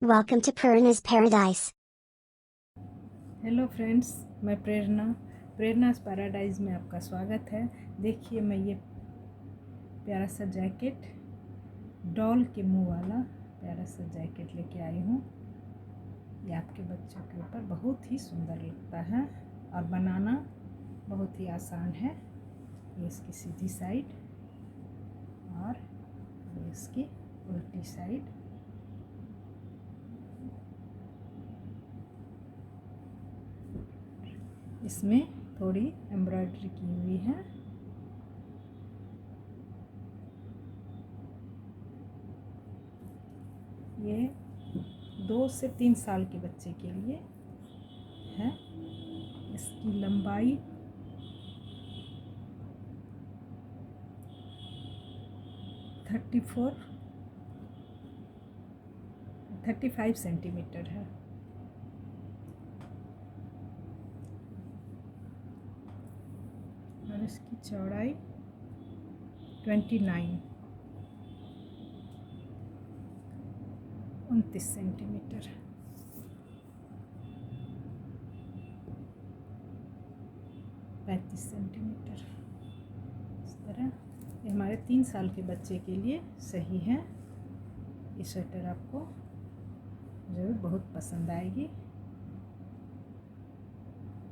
Welcome to Purna's Paradise. Hello friends, मैं प्रेरणास paradise में आपका स्वागत है। देखिए, मैं ये प्यारा सा जैकेट, डॉल के मुंह वाला प्यारा सा जैकेट लेके आई हूँ। ये आपके बच्चों के ऊपर बहुत ही सुंदर लगता है और बनाना बहुत ही आसान है। ये इसकी सीधी साइड और ये इसकी उल्टी साइड। इसमें थोड़ी एम्ब्रॉयडरी की हुई है। ये 2 से 3 साल के बच्चे के लिए है। इसकी लंबाई 35 सेंटीमीटर है। और इसकी चौड़ाई 29 सेंटीमीटर। पैंतीस सेंटीमीटर। इस तरह ये हमारे 3 साल के बच्चे के लिए सही है। ये स्वेटर आपको ज़रूर बहुत पसंद आएगी।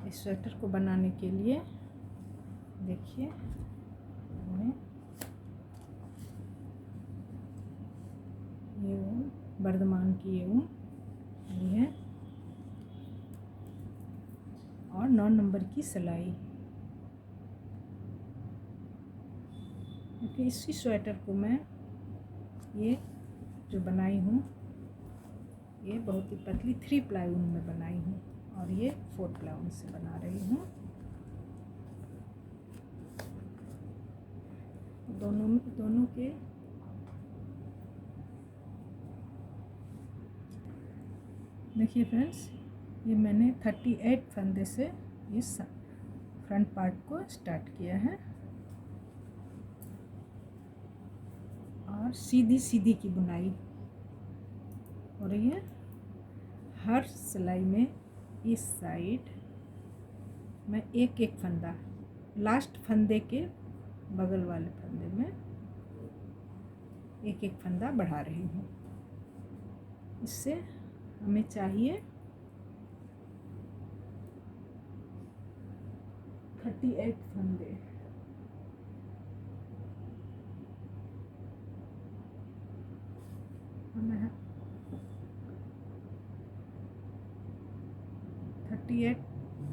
इस स्वेटर को बनाने के लिए देखिए, मैंने ये ऊन, बर्धमान की ये ऊन ली है और 9 नंबर की सिलाई। क्योंकि इसी स्वेटर को मैं ये जो बनाई हूँ, ये बहुत ही पतली 3 प्लाई ऊन में बनाई हूँ और ये 4 प्लाई ऊन से बना रही हूँ। दोनों के देखिए फ्रेंड्स, ये मैंने 38 फंदे से इस फ्रंट पार्ट को स्टार्ट किया है और सीधी सीधी की बुनाई हो रही है। हर सिलाई में इस साइड मैं एक एक फंदा, लास्ट फंदे के बगल वाले फंदे में एक एक फंदा बढ़ा रही हूँ। इससे हमें चाहिए 38 फंदे। मैं 38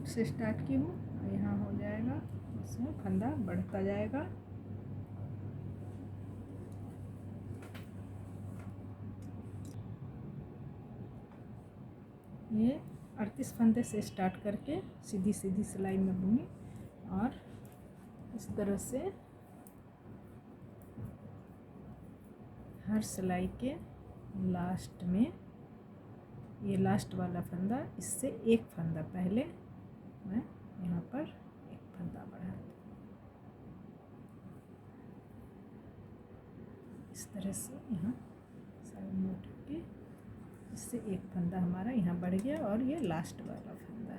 से स्टार्ट की हूँ। यहाँ हो जाएगा, इसमें फंदा बढ़ता जाएगा। ये 38 फंदे से स्टार्ट करके सीधी सीधी सिलाई में बुनी और इस तरह से हर सिलाई के लास्ट में, ये लास्ट वाला फंदा, इससे एक फंदा पहले मैं यहाँ पर एक फंदा बढ़ा, इस तरह से यहाँ साइड में उठ के इससे एक फंदा हमारा यहाँ बढ़ गया और ये लास्ट वाला फंदा।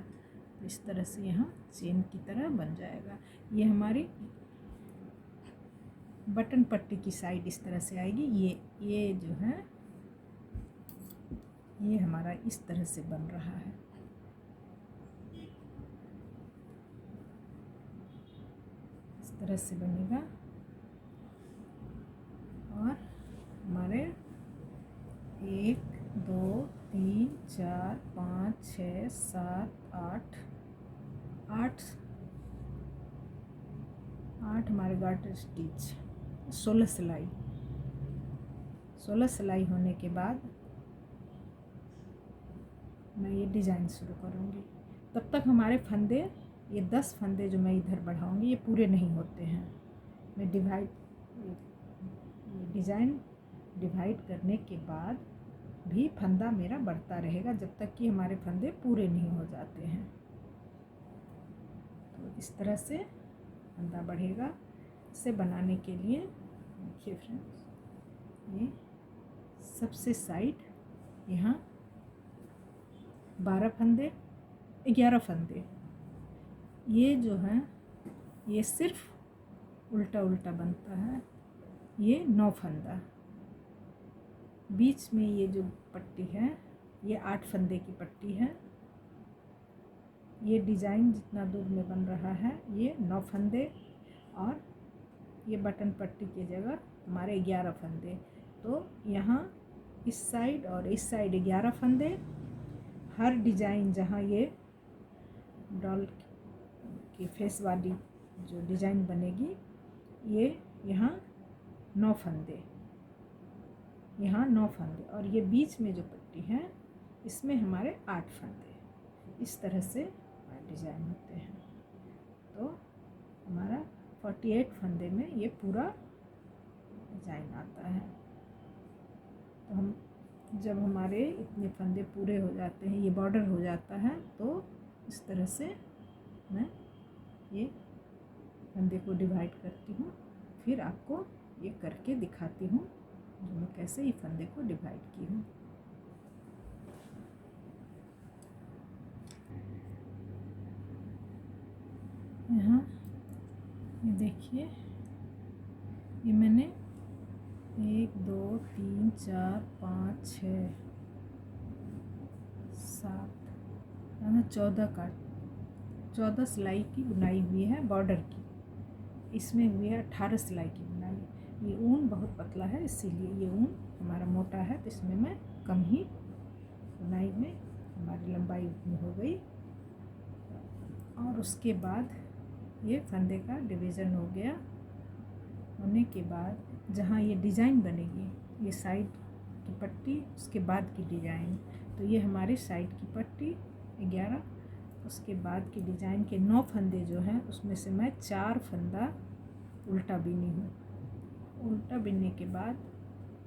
तो इस तरह से यहाँ चेन की तरह बन जाएगा। ये हमारी बटन पट्टी की साइड इस तरह से आएगी। ये जो है, ये हमारा इस तरह से बन रहा है। इस तरह से बनेगा और हमारे 1 2 3 4 5 6 7 8 हमारे गार्टर स्टिच, 16 सिलाई होने के बाद मैं ये डिज़ाइन शुरू करूँगी। तब तक हमारे फंदे, ये 10 फंदे जो मैं इधर बढ़ाऊँगी, ये पूरे नहीं होते हैं। मैं डिज़ाइन डिवाइड करने के बाद भी फंदा मेरा बढ़ता रहेगा जब तक कि हमारे फंदे पूरे नहीं हो जाते हैं। तो इस तरह से फंदा बढ़ेगा। इसे बनाने के लिए देखिए फ्रेंड्स, ये सबसे साइड यहाँ 12 फंदे, 11 फंदे। ये जो है ये सिर्फ उल्टा उल्टा बनता है। ये 9 फंदा। बीच में ये जो पट्टी है ये 8 फंदे की पट्टी है। ये डिज़ाइन जितना दूर में बन रहा है ये 9 फंदे, और ये बटन पट्टी की जगह हमारे 11 फंदे। तो यहाँ इस साइड और इस साइड 11 फंदे। हर डिज़ाइन जहाँ ये डॉल की फेस वाली जो डिज़ाइन बनेगी ये यहाँ 9 फंदे, यहाँ 9 फंदे, और ये बीच में जो पट्टी है इसमें हमारे 8 फंदे। इस तरह से डिज़ाइन होते हैं। तो हमारा 48 फंदे में ये पूरा डिज़ाइन आता है। तो हम जब हमारे इतने फंदे पूरे हो जाते हैं, ये बॉर्डर हो जाता है, तो इस तरह से मैं ये फंदे को डिवाइड करती हूँ। फिर आपको ये करके दिखाती हूँ जो मैं कैसे ये फंदे को डिवाइड की हूँ। यहाँ ये देखिए, ये मैंने 1 2 3 4 5 6 7 14 सिलाई की बुनाई हुई है बॉर्डर की। इसमें हुई है 18 सिलाई की बुनाई। ये ऊन बहुत पतला है इसीलिए ये ऊन हमारा मोटा है, तो इसमें मैं कम ही बुनाई में हमारी लंबाई उतनी हो गई। और उसके बाद ये फंदे का डिवीज़न हो गया। होने के बाद जहाँ ये डिज़ाइन बनेगी, ये साइड की पट्टी, उसके बाद की डिज़ाइन, तो ये हमारी साइड की पट्टी 11, उसके बाद की डिज़ाइन के 9 फंदे जो हैं उसमें से मैं 4 फंदा उल्टा बिनी हूँ। उल्टा बिनने के बाद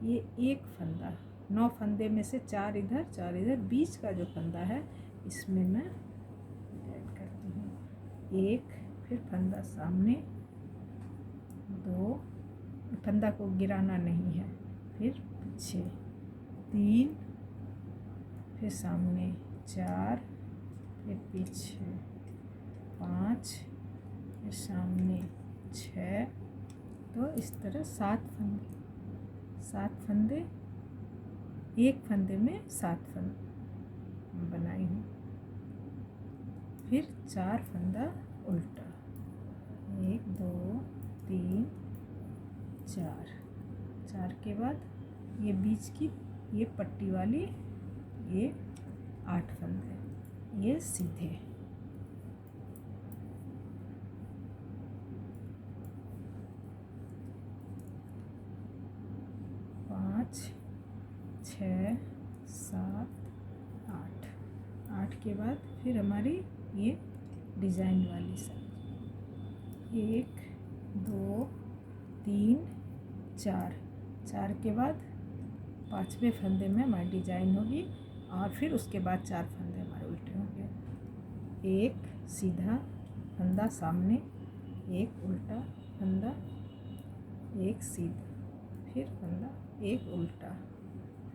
ये एक फंदा, 9 फंदे में से 4 इधर 4 इधर, बीच का जो फंदा है इसमें मैं ऐड करती हूँ। एक, फिर फंदा सामने 2, फंदा को गिराना नहीं है, फिर पीछे 3, फिर सामने 4, फिर पीछे 5, फिर सामने 6। तो इस तरह 7 फंदे, एक फंदे में 7 फंदे बनाई हूँ। फिर 4 फंदा उल्टा, 1 2 3 4 के बाद ये बीच की ये पट्टी वाली ये 8 फंदे, ये सीधे। पाँच, 6 7 8 के बाद फिर हमारी ये डिज़ाइन वाली साइड 1 2 3 4 के बाद 5वें फंदे में हमारी डिज़ाइन होगी, और फिर उसके बाद 4 फंदे हमारे उल्टे होंगे। एक सीधा फंदा सामने, एक उल्टा फंदा, एक सीधा, फिर फंदा, एक उल्टा,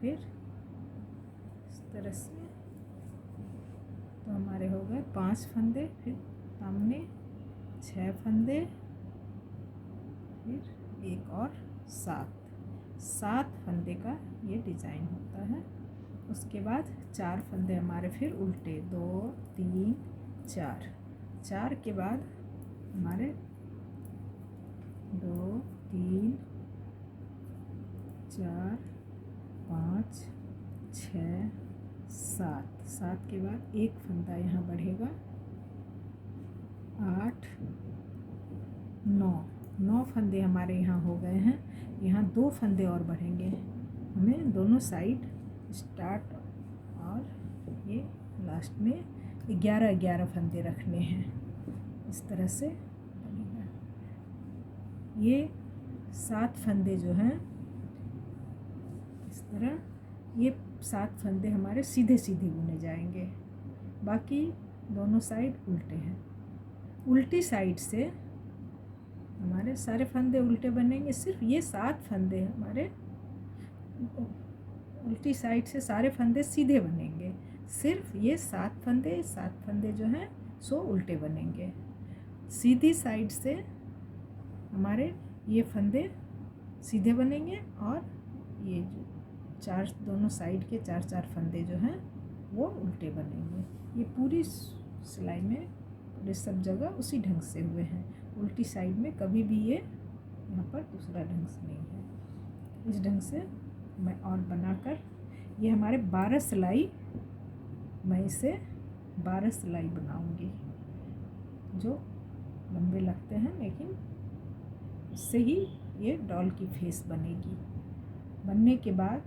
फिर इस तरह से। तो हमारे हो गए 5 फंदे, फिर सामने 6 फंदे, फिर एक और 7 फंदे का ये डिज़ाइन होता है। उसके बाद 4 फंदे हमारे फिर उल्टे, 2 3 4 के बाद हमारे 2 3 4 5 6 7 के बाद एक फंदा यहाँ बढ़ेगा, 8 9 फंदे हमारे यहाँ हो गए हैं। यहाँ 2 फंदे और बढ़ेंगे, हमें दोनों साइड स्टार्ट और ये लास्ट में 11 फंदे रखने हैं। इस तरह से बनेगा। ये 7 फंदे जो हैं इस तरह, ये 7 फंदे हमारे सीधे सीधे बुने जाएंगे, बाकी दोनों साइड उल्टे हैं। उल्टी साइड से हमारे सारे फंदे उल्टे बनेंगे, सिर्फ ये 7 फंदे हमारे उल्टी साइड से सारे फंदे सीधे बनेंगे, सिर्फ ये 7 फंदे जो हैं सो उल्टे बनेंगे। सीधी साइड से हमारे ये फंदे सीधे बनेंगे और ये जो दोनों साइड के 4 फंदे जो हैं वो उल्टे बनेंगे। ये पूरी सिलाई में पूरे सब जगह उसी ढंग से हुए हैं। उल्टी साइड में कभी भी ये यहाँ पर दूसरा ढंग से नहीं है। इस ढंग से मैं और बनाकर ये हमारे 12 सिलाई, मैं इसे 12 सिलाई बनाऊंगी जो लंबे लगते हैं, लेकिन इससे ही ये डॉल की फेस बनेगी। बनने के बाद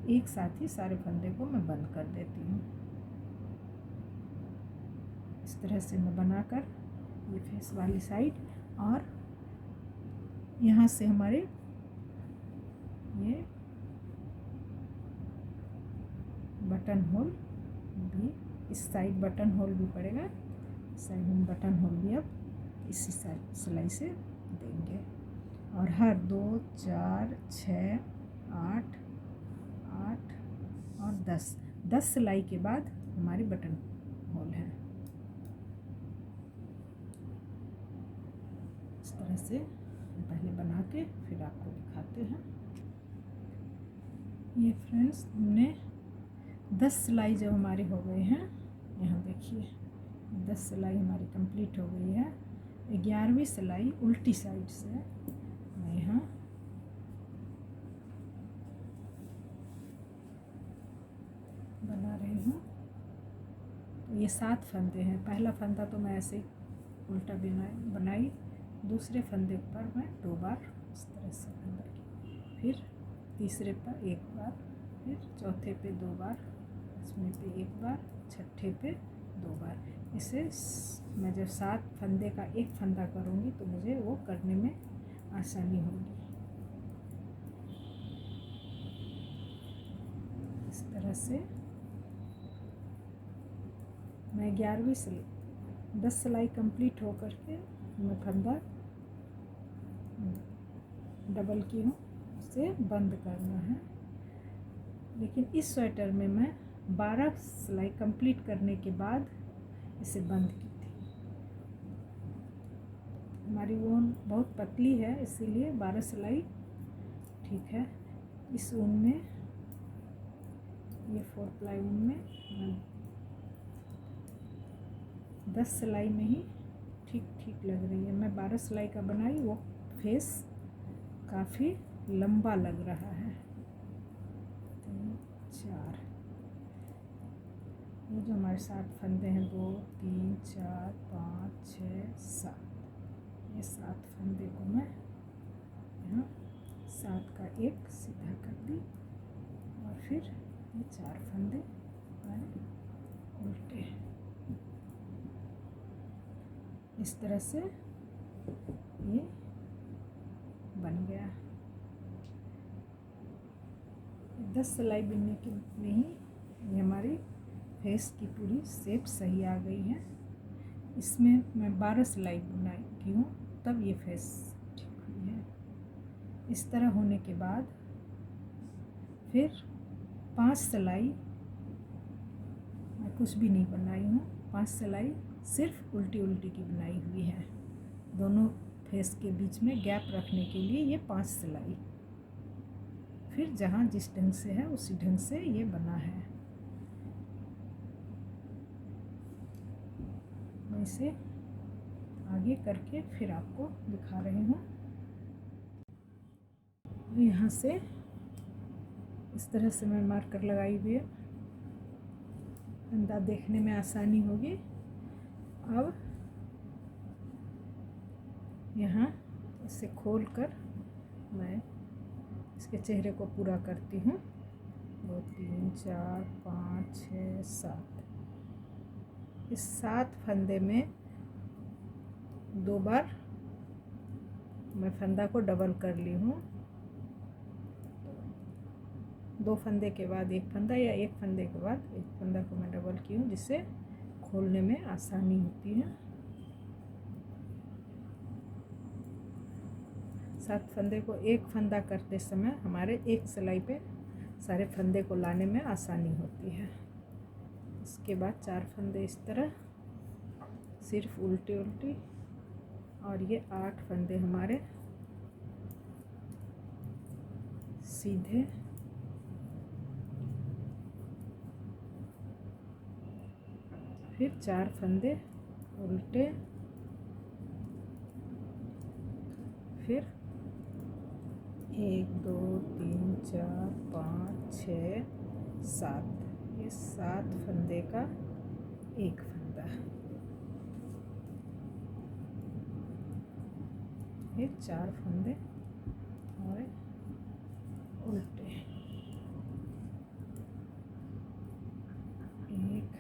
एक साथ ही सारे फंदे को मैं बंद कर देती हूँ। इस तरह से मैं बनाकर ये फेस वाली साइड और यहाँ से हमारे ये बटन होल भी, इस साइड बटन होल भी पड़ेगा, साइड में बटन होल भी अब इसी सिलाई से देंगे। और हर 2, 4, 6, 8, 8 और 10 सिलाई के बाद हमारी बटन होल है। इस तरह से पहले बना के फिर आपको दिखाते हैं। ये फ्रेंड्स, हमने 10 सिलाई जब हमारे हो गए हैं, यहाँ देखिए 10 सिलाई हमारी कंप्लीट हो गई है। 11वीं सिलाई उल्टी साइड से मैं यहाँ बना रही हूँ। तो ये 7 फंदे हैं। पहला फंदा तो मैं ऐसे उल्टा बनाई, दूसरे फंदे पर मैं 2 बार इस तरह से अंदर की, फिर तीसरे पर 1 बार, फिर चौथे पे 2 बार, 5वें पे 1 बार, छठे पे 2 बार। इसे मैं जब 7 फंदे का एक फंदा करूँगी तो मुझे वो करने में आसानी होगी। इस तरह से मैं 11वीं सिलाई 10 सिलाई कंप्लीट हो करके मैं फंदा डबल की हूँ, उसे बंद करना है। लेकिन इस स्वेटर में मैं 12 सिलाई कंप्लीट करने के बाद इसे बंद की थी। हमारी ऊन बहुत पतली है, इसीलिए 12 सिलाई ठीक है। इस ऊन में, ये 4 प्लाई ऊन में 10 सिलाई में ही ठीक लग रही है। मैं 12 सिलाई का बनाई, वो फेस काफ़ी लंबा लग रहा है। 3, 4, ये जो हमारे 7 फंदे हैं, 2, 3, 4, 5, 6, 7, ये 7 फंदे को मैं यहाँ 7 का एक सीधा कर दी और फिर ये 4 फंदे उल्टे। इस तरह से ये बन गया। 10 सिलाई बुनने के में ही ये हमारी फेस की पूरी शेप सही आ गई है। इसमें मैं 12 सिलाई बुनाई की हूँ, तब ये फेस ठीक हुई है। इस तरह होने के बाद फिर 5 सिलाई मैं कुछ भी नहीं बनाई हूँ, 5 सिलाई सिर्फ उल्टी की बनाई हुई है। दोनों फेस के बीच में गैप रखने के लिए ये 5 सिलाई, फिर जहाँ जिस ढंग से है उसी ढंग से ये बना है। मैं इसे आगे करके फिर आपको दिखा रही हूँ। यहाँ से इस तरह से मैं मार्कर लगाई हुई है, फंदा देखने में आसानी होगी। अब यहाँ इसे खोलकर मैं इसके चेहरे को पूरा करती हूँ। 2, 3, 4, 5, 6, 7। इस 7 फंदे में 2 बार मैं फंदा को डबल कर ली हूँ। 2 फंदे के बाद एक फंदा या एक फंदे के बाद एक फंदा को मैं डबल की हूँ, जिससे खोलने में आसानी होती है। 7 फंदे को एक फंदा करते समय हमारे एक सिलाई पे सारे फंदे को लाने में आसानी होती है। इसके बाद 4 फंदे इस तरह सिर्फ उल्टी उल्टी, और ये 8 फंदे हमारे सीधे। फिर 4 फंदे उल्टे, फिर 1 2 3 4 5 6 7, ये 7 फंदे का एक फंदा, फिर 4 फंदे और उल्टे, 1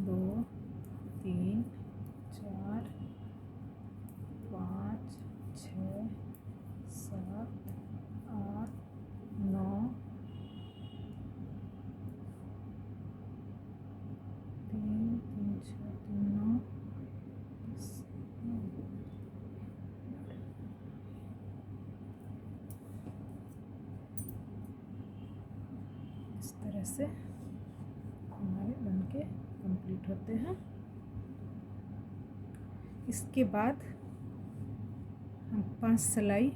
2 3 4 5 6 7 8 9 3 3 6 3 9 इस तरह से हमारे बनके कंप्लीट होते हैं। इसके बाद हम 5 सिलाई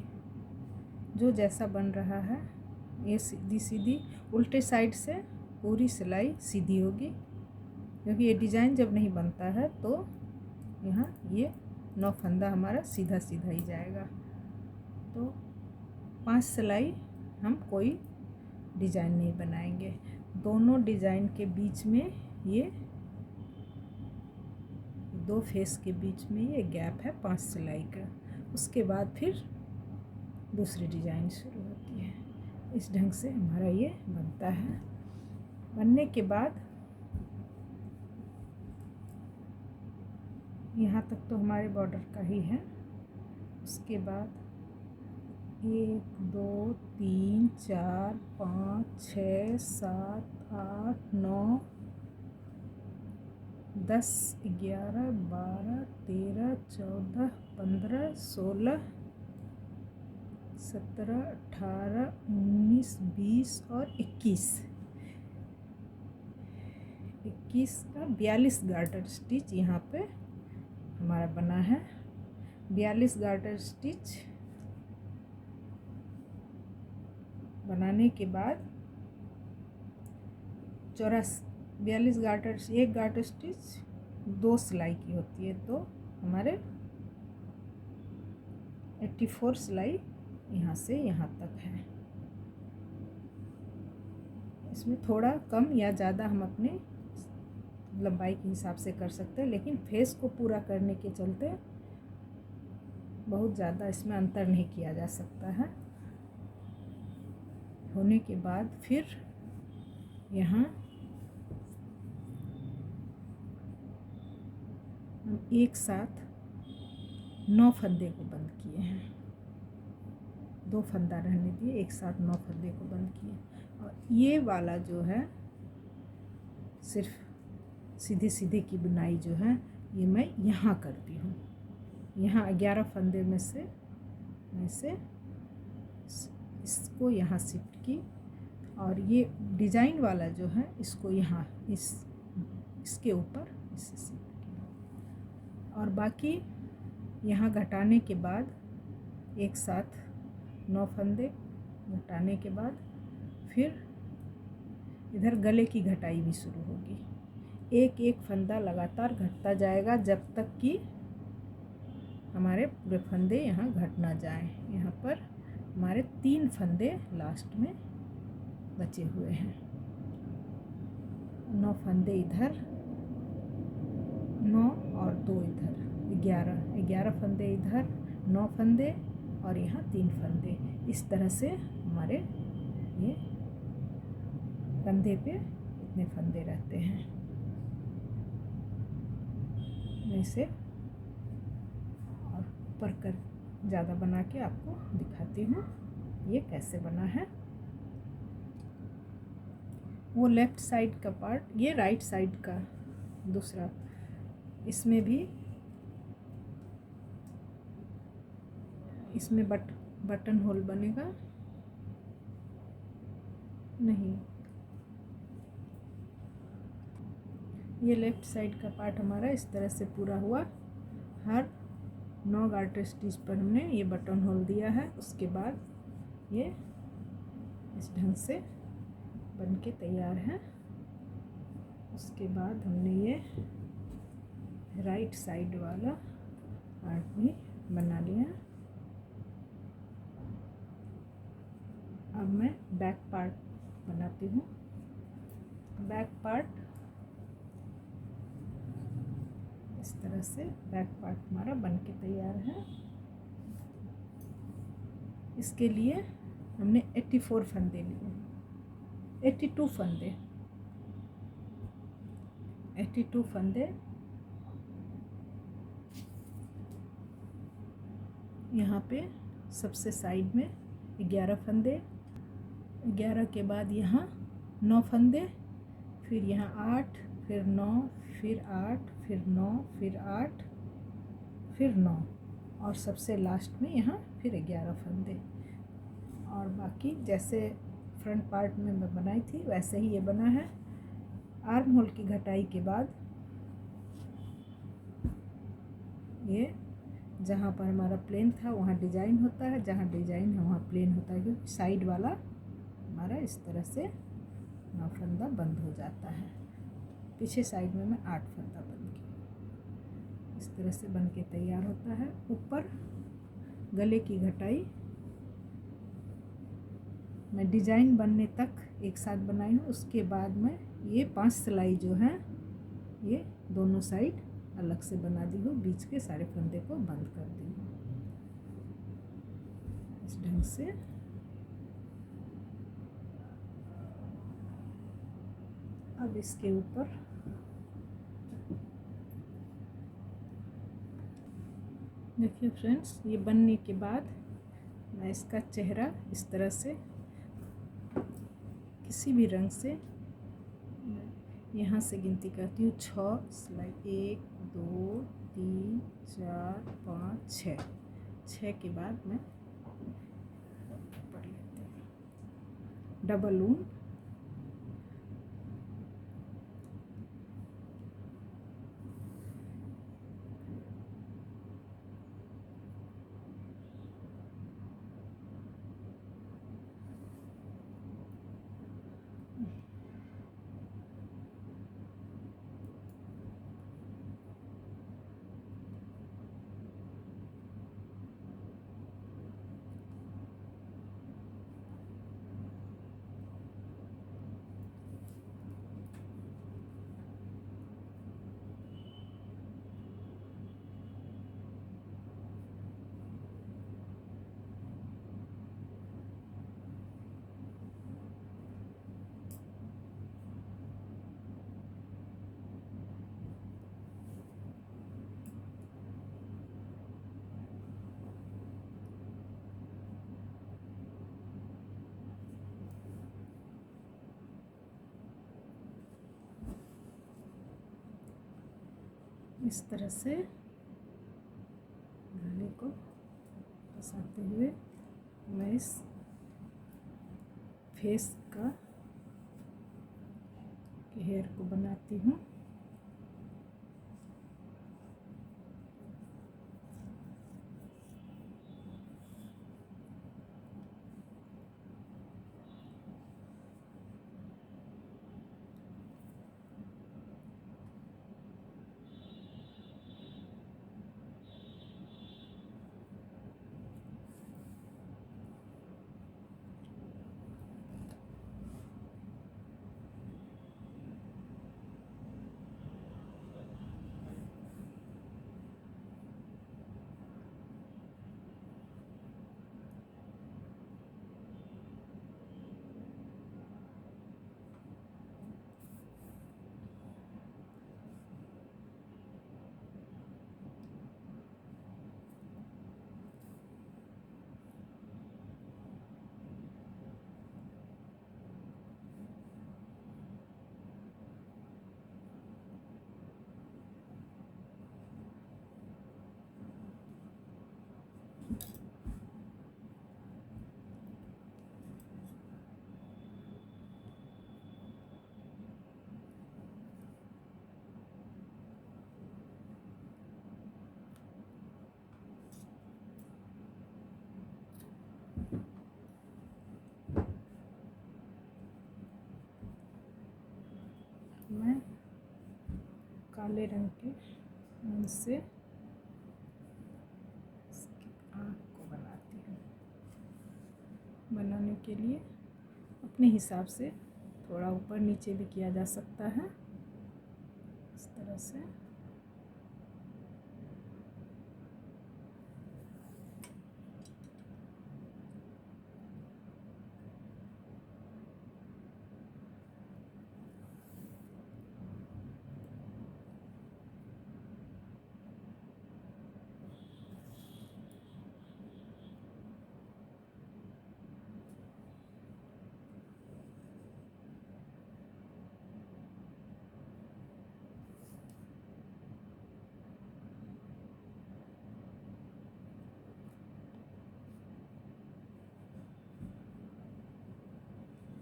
जो जैसा बन रहा है, ये सीधी सीधी उल्टे साइड से पूरी सिलाई सीधी होगी, क्योंकि ये डिज़ाइन जब नहीं बनता है तो यहाँ ये 9 फंदा हमारा सीधा सीधा ही जाएगा। तो 5 सिलाई हम कोई डिज़ाइन नहीं बनाएंगे, दोनों डिज़ाइन के बीच में ये 2 फेस के बीच में ये गैप है 5 सिलाई का। उसके बाद फिर दूसरी डिज़ाइन शुरू होती है। इस ढंग से हमारा ये बनता है। बनने के बाद यहाँ तक तो हमारे बॉर्डर का ही है। उसके बाद 1 2 3 4 5 6 7 8 9 10 11 12 13 14 15 16 17 18 19 20 और 21 का 42 गार्टर स्टिच यहाँ पे हमारा बना है। 42 गार्टर स्टिच बनाने के बाद 42 गार्टर, एक गार्टर स्टिच 2 सिलाई की होती है, तो हमारे 84 सिलाई यहाँ से यहाँ तक है। इसमें थोड़ा कम या ज़्यादा हम अपने लंबाई के हिसाब से कर सकते हैं, लेकिन फेस को पूरा करने के चलते बहुत ज़्यादा इसमें अंतर नहीं किया जा सकता है। होने के बाद फिर यहाँ हम एक साथ 9 फंदे को बंद किए हैं, 2 फंदा रहने दिए, एक साथ 9 फंदे को बंद किए। और ये वाला जो है सिर्फ सीधे सीधे की बुनाई जो है ये मैं यहाँ करती हूँ। यहाँ 11 फंदे में से इसको यहाँ शिफ्ट की, और ये डिज़ाइन वाला जो है इसको यहाँ इसके ऊपर इससे शिफ्ट किया, और बाकी यहाँ घटाने के बाद एक साथ 9 फंदे घटाने के बाद फिर इधर गले की घटाई भी शुरू होगी। एक एक फंदा लगातार घटता जाएगा जब तक कि हमारे पूरे फंदे यहाँ घट ना जाएं। यहाँ पर हमारे 3 फंदे लास्ट में बचे हुए हैं। 9 फंदे इधर, 9 और 2 इधर, 11 फंदे इधर, 9 फंदे और यहाँ 3 फंदे। इस तरह से हमारे ये कंधे पे इतने फंदे रहते हैं। मैं इसे और ऊपर कर ज़्यादा बना के आपको दिखाती हूँ ये कैसे बना है। वो लेफ़्ट साइड का पार्ट, ये राइट साइड का दूसरा, इसमें भी इसमें बटन होल बनेगा। नहीं। ये लेफ्ट साइड का पार्ट हमारा इस तरह से पूरा हुआ। हर 9 गार्टर स्टिच पर हमने ये बटन होल दिया है। उसके बाद ये इस ढंग से बन के तैयार है। उसके बाद हमने ये राइट साइड वाला पार्ट भी बना लिया। अब मैं बैक पार्ट बनाती हूँ। बैक पार्ट इस तरह से बैक पार्ट हमारा बन के तैयार है। इसके लिए हमने 84 फंदे लिए, 82 फंदे, 82 फंदे यहाँ पे सबसे साइड में 11 फंदे, 11 के बाद यहाँ 9 फंदे, फिर यहाँ 8, फिर 9, फिर 8, फिर 9, फिर 8, फिर 9 और सबसे लास्ट में यहाँ फिर 11 फंदे। और बाकी जैसे फ्रंट पार्ट में मैं बनाई थी वैसे ही ये बना है। आर्म होल की घटाई के बाद ये जहाँ पर हमारा प्लेन था वहाँ डिजाइन होता है, जहाँ डिजाइन है वहाँ प्लेन होता है, क्योंकि साइड वाला हमारा इस तरह से 9 फंदा बंद हो जाता है। पीछे साइड में मैं 8 फंदा बंद किया। इस तरह से बन के तैयार होता है। ऊपर गले की घटाई मैं डिजाइन बनने तक एक साथ बनाई हूँ। उसके बाद में ये 5 सिलाई जो है ये दोनों साइड अलग से बना दी हूँ, बीच के सारे फंदे को बंद कर दी हूँ इस ढंग से। अब इसके ऊपर देखिए फ्रेंड्स, ये बनने के बाद मैं इसका चेहरा इस तरह से किसी भी रंग से यहाँ से गिनती करती हूँ 6 सिलाई, 1 2 3 4 5 6, 6 के बाद मैं पढ़ लेती हूँ डबल ऊन, इस तरह से गले को फंसाते हुए मैं इस फेस का हेयर को बनाती हूँ। मैं काले रंग के ऊन से इसकी आँख को बनाती हूँ। बनाने के लिए अपने हिसाब से थोड़ा ऊपर नीचे भी किया जा सकता है, इस तरह से।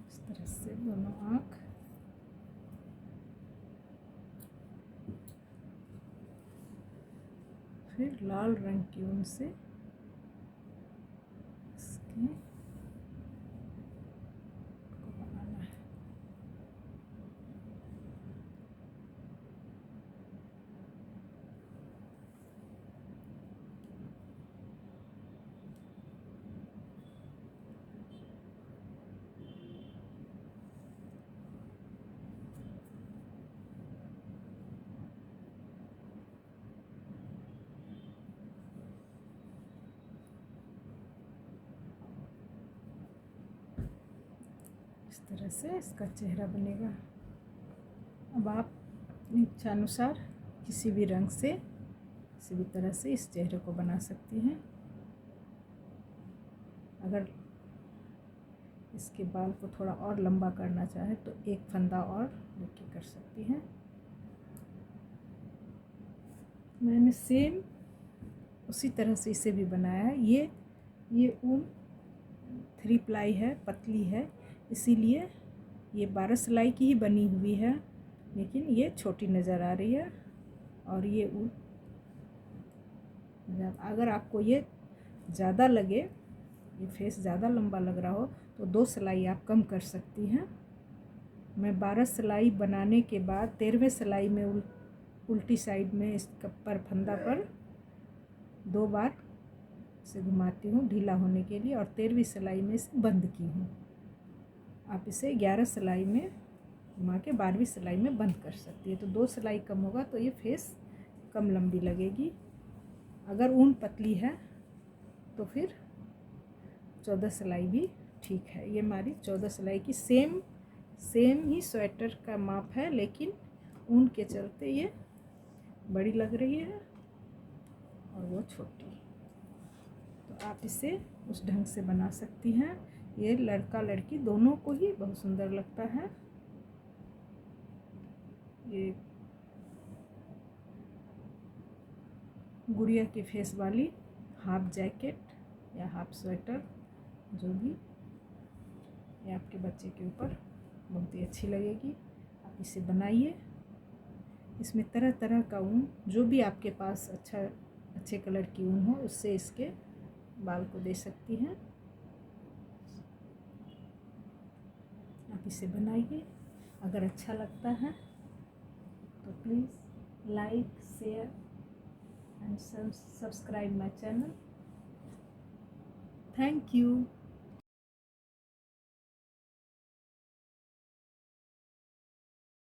इस तरह से दोनों आँख। फिर लाल रंग की ऊन से इसके को बनाना है। इस तरह से इसका चेहरा बनेगा। अब आप अपनी इच्छा अनुसार किसी भी रंग से, किसी भी तरह से इस चेहरे को बना सकती हैं। अगर इसके बाल को थोड़ा और लंबा करना चाहे तो एक फंदा और लेके कर सकती हैं। मैंने सेम उसी तरह से इसे भी बनाया है। ये ऊन 3 प्लाई है, पतली है, इसीलिए ये 12 सिलाई की ही बनी हुई है, लेकिन ये छोटी नज़र आ रही है। और ये ऊन, अगर आपको ये ज़्यादा लगे, ये फेस ज़्यादा लंबा लग रहा हो, तो 2 सिलाई आप कम कर सकती हैं। मैं 12 सिलाई बनाने के बाद 13वें सिलाई में उल्टी साइड में इस पर फंदा पर 2 बार इसे घुमाती हूँ ढीला होने के लिए, और 13वीं सिलाई में इसे बंद की हूँ। आप इसे 11 सिलाई में घुमा के 12वीं सिलाई में बंद कर सकती है। तो 2 सिलाई कम होगा तो ये फेस कम लंबी लगेगी। अगर ऊन पतली है तो फिर 14 सिलाई भी ठीक है। ये हमारी 14 सिलाई की सेम ही स्वेटर का माप है, लेकिन ऊन के चलते ये बड़ी लग रही है और वो छोटी। तो आप इसे उस ढंग से बना सकती हैं। ये लड़का लड़की दोनों को ही बहुत सुंदर लगता है। ये गुड़िया के फेस वाली हाफ जैकेट या हाफ स्वेटर, जो भी, ये आपके बच्चे के ऊपर बहुत ही अच्छी लगेगी। आप इसे बनाइए। इसमें तरह तरह का ऊन, जो भी आपके पास अच्छे कलर की ऊन हो, उससे इसके बाल को दे सकती हैं। आप इसे बनाइए। अगर अच्छा लगता है तो please like, share and subscribe my channel. Thank you.